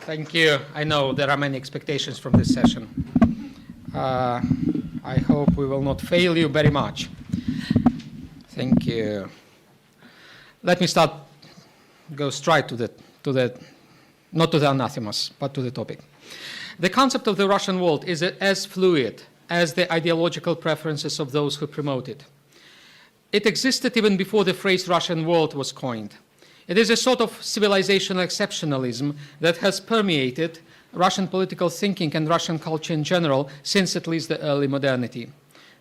Thank you. I know there are many expectations from this session. I hope we will not fail you very much. Thank you. Let me go straight to the, not to the anathemas, but to the topic. The concept of the Russian world is as fluid as the ideological preferences of those who promote it. It existed even before the phrase Russian world was coined. It is a sort of civilizational exceptionalism that has permeated Russian political thinking and Russian culture in general since at least the early modernity.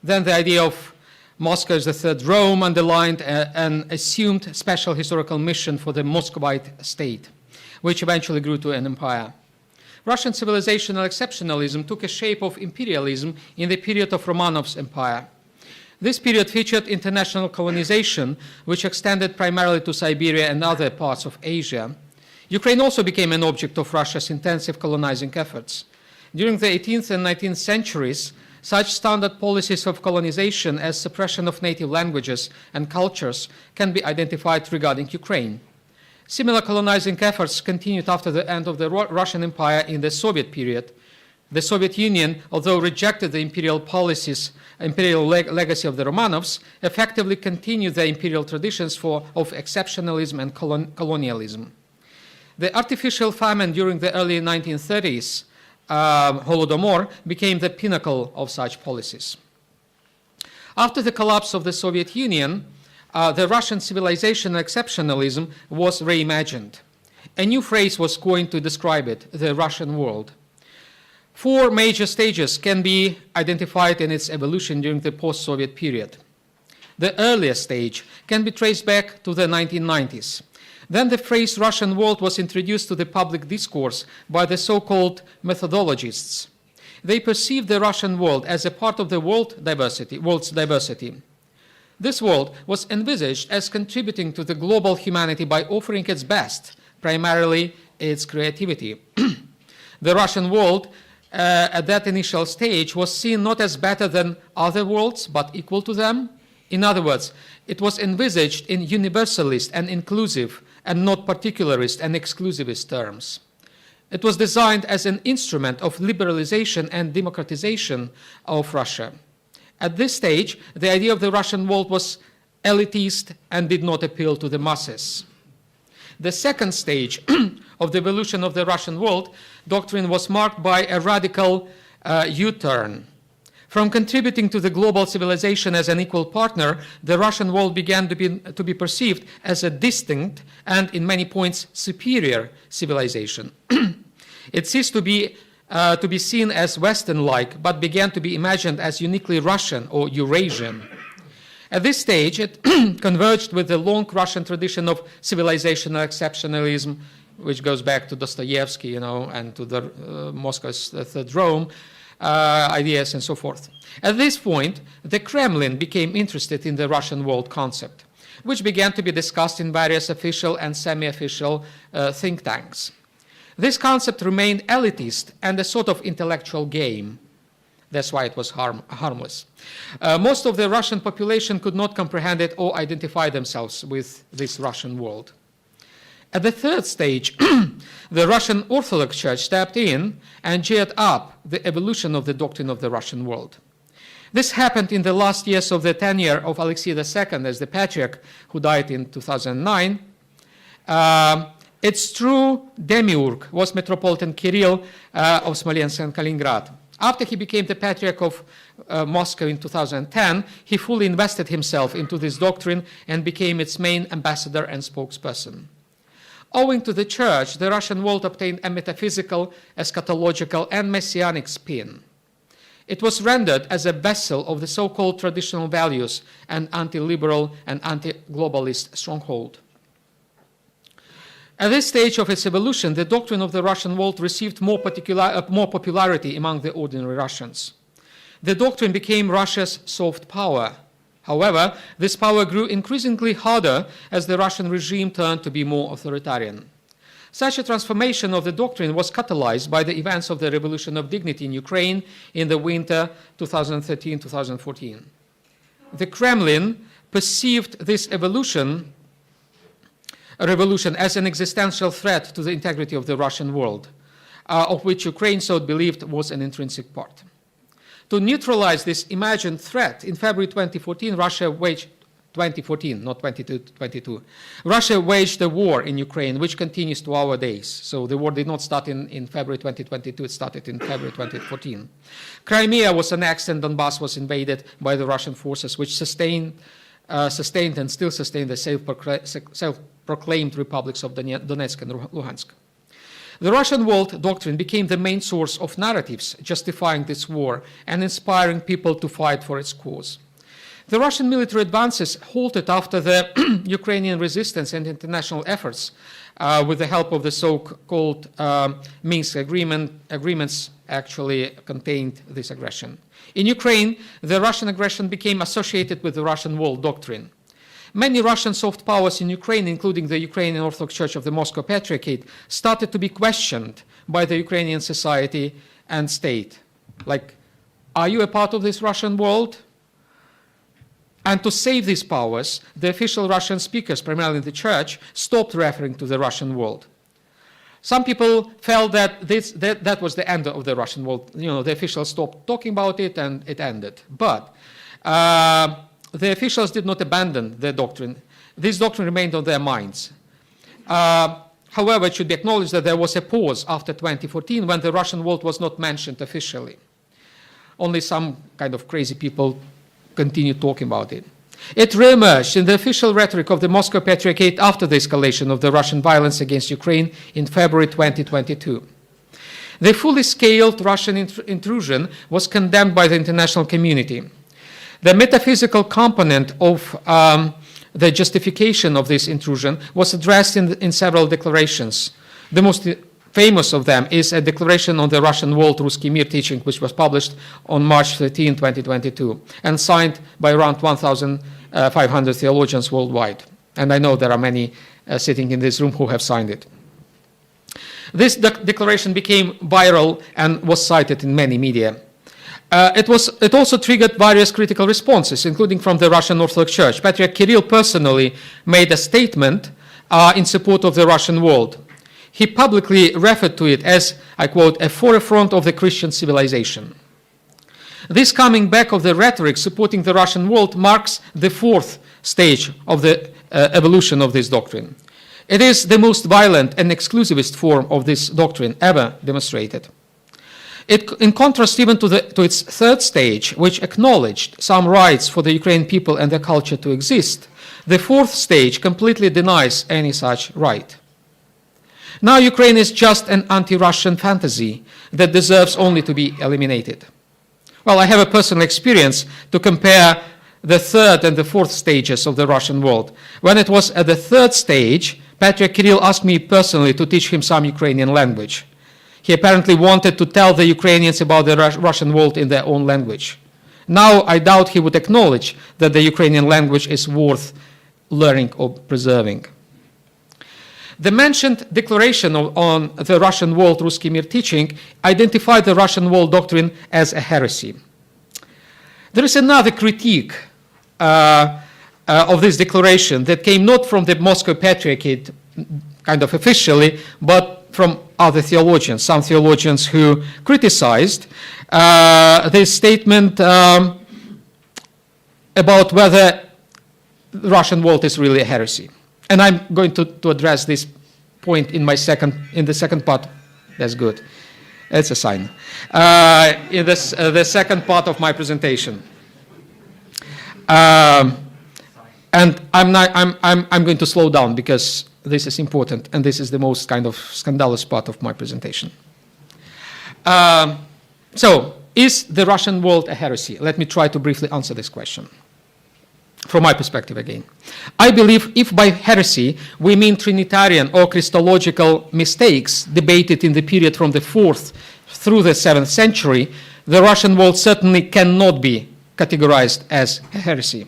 Then the idea of Moscow as the third Rome underlined an assumed special historical mission for the Muscovite state, which eventually grew to an empire. Russian civilizational exceptionalism took a shape of imperialism in the period of Romanov's empire. This period featured international colonization, which extended primarily to Siberia and other parts of Asia. Ukraine also became an object of Russia's intensive colonizing efforts. During the 18th and 19th centuries, such standard policies of colonization as suppression of native languages and cultures can be identified regarding Ukraine. Similar colonizing efforts continued after the end of the Russian Empire in the Soviet period. The Soviet Union, although rejected the imperial policies, imperial legacy of the Romanovs, effectively continued the imperial traditions of exceptionalism and colonialism. The artificial famine during the early 1930s, Holodomor, became the pinnacle of such policies. After the collapse of the Soviet Union, the Russian civilization exceptionalism was reimagined. A new phrase was coined to describe it, the Russian world. Four major stages can be identified in its evolution during the post-Soviet period. The earliest stage can be traced back to the 1990s. Then the phrase Russian world was introduced to the public discourse by the so-called methodologists. They perceived the Russian world as a part of the world's diversity. This world was envisaged as contributing to the global humanity by offering its best, primarily its creativity. The Russian world at that initial stage was seen not as better than other worlds, but equal to them. In other words, it was envisaged in universalist and inclusive and not particularist and exclusivist terms. It was designed as an instrument of liberalization and democratization of Russia. At this stage, the idea of the Russian world was elitist and did not appeal to the masses. The second stage of the evolution of the Russian world doctrine was marked by a radical U-turn. From contributing to the global civilization as an equal partner, the Russian world began to be perceived as a distinct and, in many points, superior civilization. It ceased to be seen as Western-like, but began to be imagined as uniquely Russian or Eurasian. At this stage, it converged with the long Russian tradition of civilizational exceptionalism, which goes back to Dostoevsky, and to the Moscow's third Rome ideas and so forth. At this point, the Kremlin became interested in the Russian world concept, which began to be discussed in various official and semi-official think tanks. This concept remained elitist and a sort of intellectual game. That's why it was harmless. Most of the Russian population could not comprehend it or identify themselves with this Russian world. At the third stage, the Russian Orthodox Church stepped in and geared up the evolution of the doctrine of the Russian world. This happened in the last years of the tenure of Alexei II as the Patriarch, who died in 2009. Its true demiurge was Metropolitan Kirill of Smolensk and Kaliningrad. After he became the Patriarch of Moscow in 2010, he fully invested himself into this doctrine and became its main ambassador and spokesperson. Owing to the Church, the Russian world obtained a metaphysical, eschatological, and messianic spin. It was rendered as a vessel of the so-called traditional values and anti-liberal and anti-globalist stronghold. At this stage of its evolution, the doctrine of the Russian world received more popularity among the ordinary Russians. The doctrine became Russia's soft power. However, this power grew increasingly harder as the Russian regime turned to be more authoritarian. Such a transformation of the doctrine was catalyzed by the events of the Revolution of Dignity in Ukraine in the winter 2013-2014. The Kremlin perceived this revolution as an existential threat to the integrity of the Russian world. of which Ukraine, so it believed, was an intrinsic part. To neutralize this imagined threat, in February 2014, Russia waged 2014, not 22. Russia waged a war in Ukraine, which continues to our days. So the war did not start in February 2022, it started in February 2014. Crimea was annexed and Donbass was invaded by the Russian forces, which sustained and still sustain the self-proclaimed republics of Donetsk and Luhansk. The Russian world doctrine became the main source of narratives justifying this war and inspiring people to fight for its cause. The Russian military advances halted after the Ukrainian resistance and international efforts with the help of the so-called Minsk agreements actually contained this aggression. In Ukraine, the Russian aggression became associated with the Russian world doctrine. Many Russian soft powers in Ukraine, including the Ukrainian Orthodox Church of the Moscow Patriarchate, started to be questioned by the Ukrainian society and state. Like, are you a part of this Russian world? And to save these powers, the official Russian speakers, primarily in the church, stopped referring to the Russian world. Some people felt that that was the end of the Russian world. You know, the officials stopped talking about it and it ended. But the officials did not abandon the doctrine. This doctrine remained on their minds. However, it should be acknowledged that there was a pause after 2014 when the Russian world was not mentioned officially. Only some kind of crazy people continued talking about it. It re-emerged in the official rhetoric of the Moscow Patriarchate after the escalation of the Russian violence against Ukraine in February 2022. The fully scaled Russian intrusion was condemned by the international community. The metaphysical component of the justification of this intrusion was addressed in several declarations. The most famous of them is a declaration on the Russian world Ruski Mir teaching, which was published on March 13, 2022, and signed by around 1,500 theologians worldwide. And I know there are many sitting in this room who have signed it. This declaration became viral and was cited in many media. It also triggered various critical responses, including from the Russian Orthodox Church. Patriarch Kirill personally made a statement in support of the Russian world. He publicly referred to it as, I quote, a forefront of the Christian civilization. This coming back of the rhetoric supporting the Russian world marks the fourth stage of the evolution of this doctrine. It is the most violent and exclusivist form of this doctrine ever demonstrated. In contrast even to its third stage, which acknowledged some rights for the Ukrainian people and their culture to exist, the fourth stage completely denies any such right. Now Ukraine is just an anti-Russian fantasy that deserves only to be eliminated. Well, I have a personal experience to compare the third and the fourth stages of the Russian world. When it was at the third stage, Patriarch Kirill asked me personally to teach him some Ukrainian language. He apparently wanted to tell the Ukrainians about the Russian world in their own language. Now I doubt he would acknowledge that the Ukrainian language is worth learning or preserving. The mentioned declaration on the Russian world Ruski Mir teaching identified the Russian world doctrine as a heresy. There is another critique of this declaration that came not from the Moscow Patriarchate, kind of officially, but from other theologians, some theologians who criticized this statement about whether the Russian world is really a heresy. And I'm going to address this point in the second part. That's good. That's a sign. In the second part of my presentation. And I'm going to slow down because this is important, and this is the most kind of scandalous part of my presentation. So, is the Russian world a heresy? Let me try to briefly answer this question. From my perspective again. I believe if by heresy we mean Trinitarian or Christological mistakes debated in the period from the 4th through the 7th century, the Russian world certainly cannot be categorized as a heresy.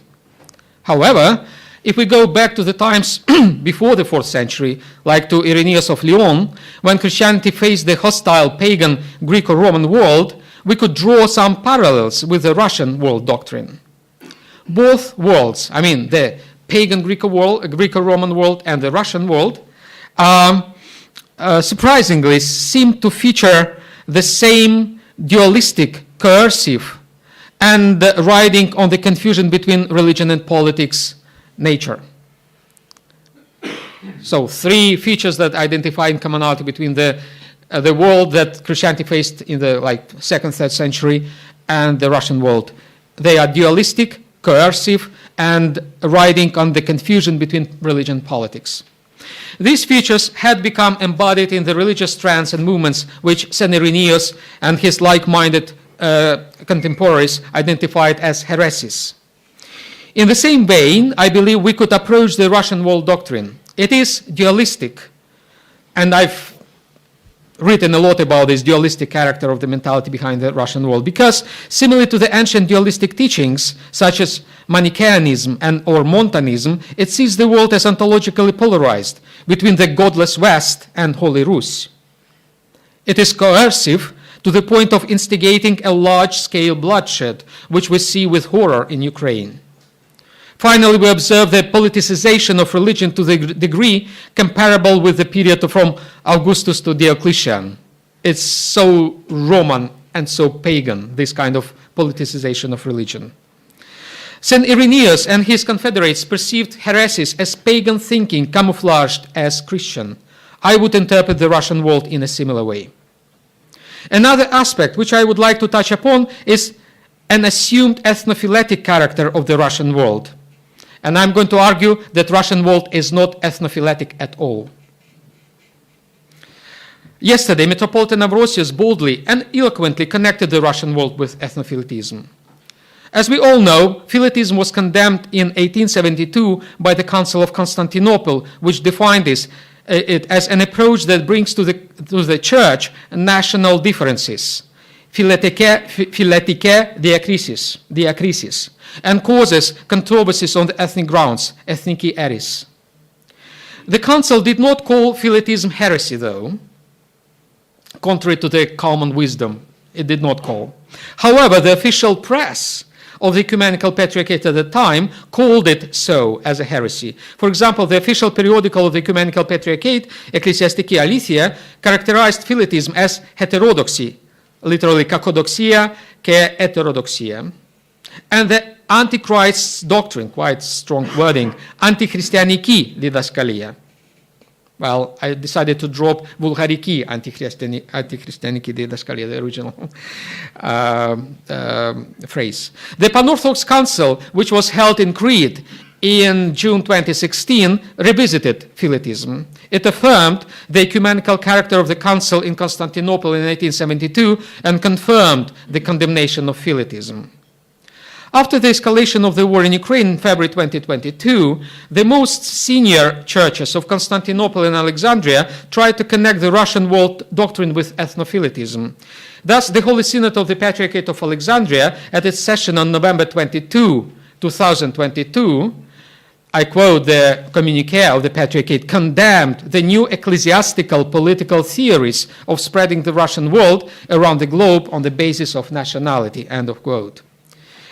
However, if we go back to the times before the 4th century, like to Irenaeus of Lyon, when Christianity faced the hostile pagan Greco-Roman world, we could draw some parallels with the Russian world doctrine. Both worlds, I mean the pagan Greco-Roman world and the Russian world, surprisingly, seem to feature the same dualistic, coercive, and riding on the confusion between religion and politics nature. So 3 features that identify in commonality between the world that Christianity faced in the 2nd, 3rd century and the Russian world. They are dualistic, coercive, and riding on the confusion between religion and politics. These features had become embodied in the religious trends and movements which St. Irenaeus and his like-minded contemporaries identified as heresies. In the same vein, I believe we could approach the Russian world doctrine. It is dualistic, and I've written a lot about this dualistic character of the mentality behind the Russian world, because similar to the ancient dualistic teachings, such as Manichaeanism or Montanism, it sees the world as ontologically polarized between the godless West and Holy Rus. It is coercive to the point of instigating a large-scale bloodshed, which we see with horror in Ukraine. Finally, we observe the politicization of religion to the degree comparable with the period from Augustus to Diocletian. It's so Roman and so pagan, this kind of politicization of religion. St. Irenaeus and his confederates perceived heresies as pagan thinking camouflaged as Christian. I would interpret the Russian world in a similar way. Another aspect which I would like to touch upon is an assumed ethnophiletic character of the Russian world. And I'm going to argue that Russian world is not ethnophiletic at all. Yesterday, Metropolitan Ambrosius boldly and eloquently connected the Russian world with ethnophilitism. As we all know, philitism was condemned in 1872 by the Council of Constantinople, which defined it as an approach that brings to the church national differences, philetike diakrisis, and causes controversies on the ethnic grounds, ethniki eris. The council did not call philitism heresy, though, contrary to the common wisdom. It did not call. However, the official press of the Ecumenical Patriarchate at the time called it so as a heresy. For example, the official periodical of the Ecumenical Patriarchate, Ecclesiastiki Aletheia, characterized philitism as heterodoxy, literally kakodoxia ke heterodoxia. And the Antichrist's doctrine, quite strong wording, antichristianiki didaskalia. Well, I decided to drop vulgariki antichristianiki didaskalia, the original phrase. The Pan-Orthodox Council, which was held in Crete in June 2016, revisited philitism. It affirmed the ecumenical character of the council in Constantinople in 1872 and confirmed the condemnation of philitism. After the escalation of the war in Ukraine in February 2022, the most senior churches of Constantinople and Alexandria tried to connect the Russian world doctrine with ethnophilitism. Thus, the Holy Synod of the Patriarchate of Alexandria, at its session on November 22, 2022, I quote the communique of the Patriarchate, condemned the new ecclesiastical political theories of spreading the Russian world around the globe on the basis of nationality, end of quote.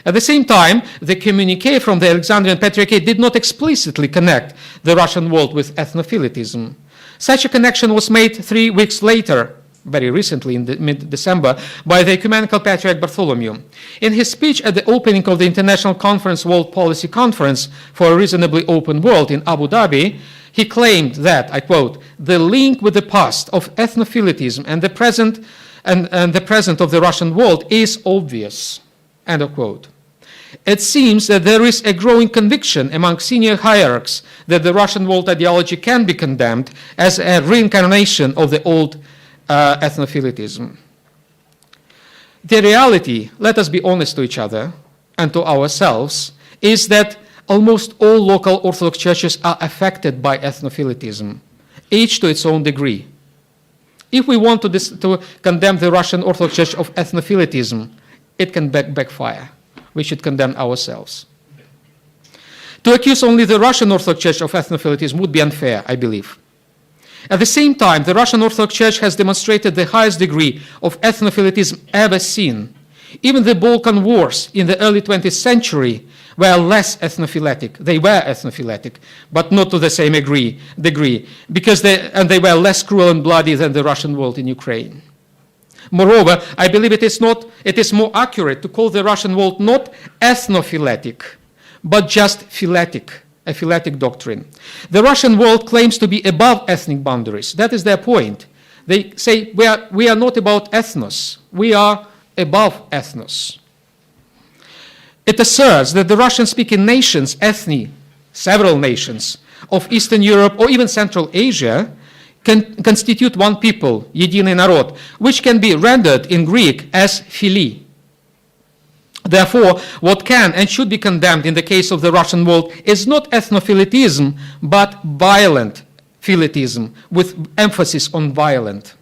At the same time, the communique from the Alexandrian Patriarchate did not explicitly connect the Russian world with ethnophilitism. Such a connection was made 3 weeks later, very recently in mid-December, by the Ecumenical Patriarch Bartholomew. In his speech at the opening of the International Conference World Policy Conference for a Reasonably Open World in Abu Dhabi, he claimed that, I quote, the link with the past of ethnophilitism and the present of the Russian world is obvious, end of quote. It seems that there is a growing conviction among senior hierarchs that the Russian world ideology can be condemned as a reincarnation of the old ethnophilitism. The reality, let us be honest to each other and to ourselves, is that almost all local Orthodox churches are affected by ethnophilitism, each to its own degree. If we want to condemn the Russian Orthodox Church of ethnophilitism, it can backfire. We should condemn ourselves. To accuse only the Russian Orthodox Church of ethnophilitism would be unfair, I believe. At the same time, the Russian Orthodox Church has demonstrated the highest degree of ethnophilitism ever seen. Even the Balkan Wars in the early 20th century were less ethnophiletic. They were ethnophiletic, but not to the same degree, because they were less cruel and bloody than the Russian world in Ukraine. Moreover, I believe it is more accurate to call the Russian world not ethnophiletic, but just philetic, a philetic doctrine. The Russian world claims to be above ethnic boundaries. That is their point. They say we are not about ethnos, we are above ethnos. It asserts that the Russian-speaking nations, several nations of Eastern Europe or even Central Asia, can constitute one people, единый народ, which can be rendered in Greek as phili. Therefore, what can and should be condemned in the case of the Russian world is not ethnophilitism, but violent philitism, with emphasis on violent.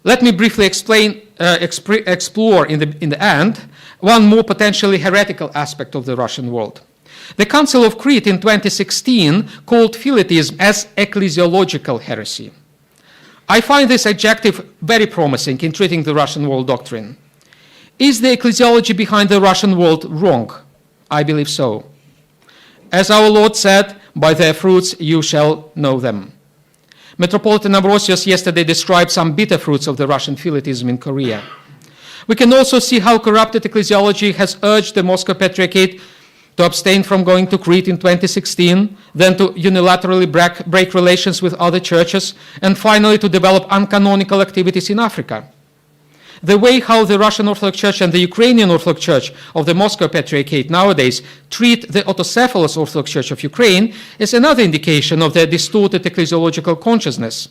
Let me briefly explore in the end one more potentially heretical aspect of the Russian world. The Council of Crete in 2016 called philitism as ecclesiological heresy. I find this adjective very promising in treating the Russian world doctrine. Is the ecclesiology behind the Russian world wrong? I believe so. As our Lord said, by their fruits you shall know them. Metropolitan Ambrosius yesterday described some bitter fruits of the Russian philitism in Korea. We can also see how corrupted ecclesiology has urged the Moscow Patriarchate to abstain from going to Crete in 2016, then to unilaterally break relations with other churches, and finally to develop uncanonical activities in Africa. The way how the Russian Orthodox Church and the Ukrainian Orthodox Church of the Moscow Patriarchate nowadays treat the autocephalous Orthodox Church of Ukraine is another indication of their distorted ecclesiological consciousness.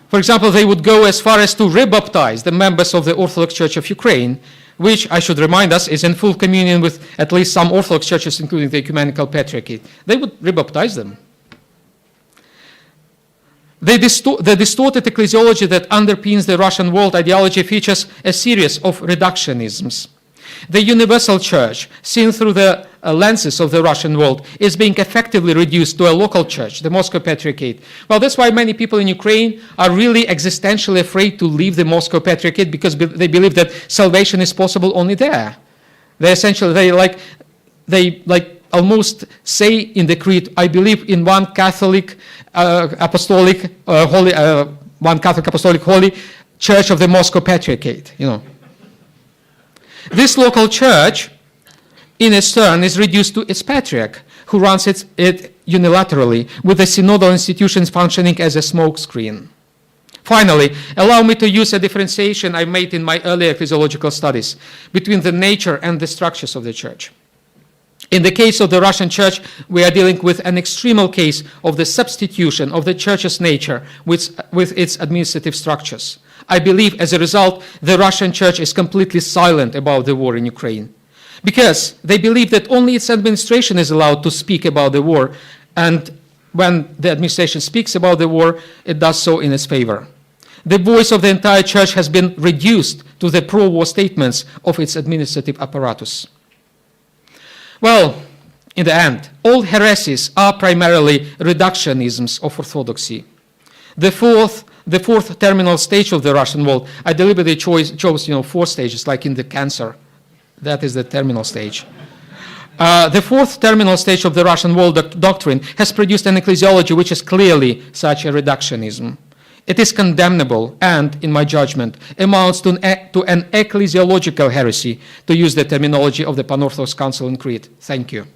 For example, they would go as far as to rebaptize the members of the Orthodox Church of Ukraine, which, I should remind us, is in full communion with at least some Orthodox churches, including the Ecumenical Patriarchate. They would rebaptize them. The distorted ecclesiology that underpins the Russian world ideology features a series of reductionisms. The universal church, seen through the lenses of the Russian world, is being effectively reduced to a local church, the Moscow Patriarchate. Well, that's why many people in Ukraine are really existentially afraid to leave the Moscow Patriarchate, because they believe that salvation is possible only there. They almost say in the creed, I believe in one Catholic apostolic holy church of the Moscow Patriarchate, This local church, in its turn, is reduced to its patriarch, who runs it unilaterally, with the synodal institutions functioning as a smokescreen. Finally, allow me to use a differentiation I made in my earlier ecclesiological studies between the nature and the structures of the church. In the case of the Russian church, we are dealing with an extremal case of the substitution of the church's nature with its administrative structures. I believe, as a result, the Russian church is completely silent about the war in Ukraine, because they believe that only its administration is allowed to speak about the war, and when the administration speaks about the war, it does so in its favor. The voice of the entire church has been reduced to the pro-war statements of its administrative apparatus. Well, in the end, all heresies are primarily reductionisms of orthodoxy. The fourth terminal stage of the Russian world, I deliberately chose 4 stages, like in the cancer. That is the terminal stage. The fourth terminal stage of the Russian world doctrine has produced an ecclesiology which is clearly such a reductionism. It is condemnable and, in my judgment, amounts to an ecclesiological heresy, to use the terminology of the Pan-Orthodox Council in Crete. Thank you.